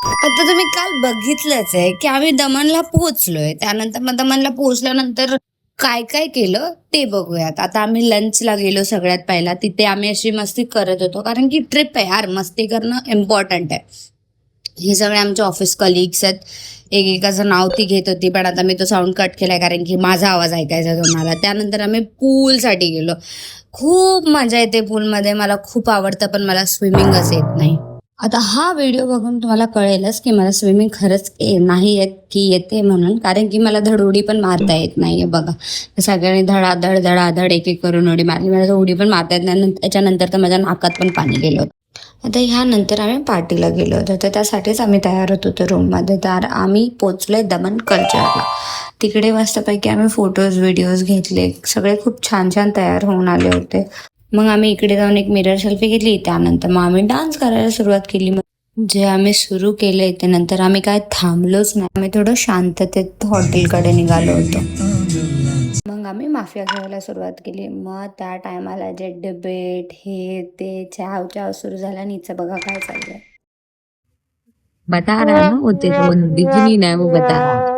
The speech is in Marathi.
आता तुम्ही काल बघितलंच आहे की आम्ही दमनला पोहोचलोय. त्यानंतर मग दमनला पोहोचल्यानंतर काय काय केलं ते बघूयात. आता आम्ही लंचला गेलो सगळ्यात पहिला. तिथे आम्ही अशी मस्ती करत होतो कारण की ट्रिप आहे यार, मस्ती करणं इम्पॉर्टंट आहे. हे सगळे आमचे ऑफिस कलिग्स आहेत. एकेकाचं नाव ती घेत होती, पण आता मी तो साऊंड कट केलाय कारण की माझा आवाज ऐकायचा तुम्हाला. त्यानंतर आम्ही पूलसाठी गेलो. खूप मजा येते पूलमध्ये. मला खूप आवडतं, पण मला स्विमिंगच येत नाही. आता हा व्हिडिओ बघून तुम्हाला कळेलच की मला स्विमिंग खरंच नाही येत की येते म्हणून, कारण की मला धड उडी पण मारता येत नाहीये बघा. सगळ्यांनी धडाधड धडाधड एक एक करून उडी मारली. मला उडी पण मारता येत नाही. त्याच्यानंतर तर माझ्या नाकात पण पाणी गेलं होतं. आता ह्यानंतर आम्ही पार्टीला गेलो होतो, तर त्यासाठीच आम्ही तयार होत होतो रूममध्ये. तर आम्ही पोचलोय दमन कल्चरला. तिकडे मस्तपैकी आम्ही फोटोज व्हिडिओज घेतले. सगळे खूप छान छान तयार होऊन आले होते. मग आम्ही इकडे जाऊन एक मिरर सेल्फी घेतली. त्यानंतर मग आम्ही डान्स करायला सुरुवात केली. जे आम्ही सुरू केले ते नंतर आम्ही काय थांबलोच नाही. आम्ही थोडं शांततेत हॉटेलकडे निघालो होतो. मग आम्ही माफिया खेळायला सुरुवात केली. मग त्या टायमाला जे डिबेट हे ते चाव चाव सुरू झाला. नीचं बघा काय चाललंय. बता रहा ना, वो तेरे को दिख नहीं रहा है, वो बता रहा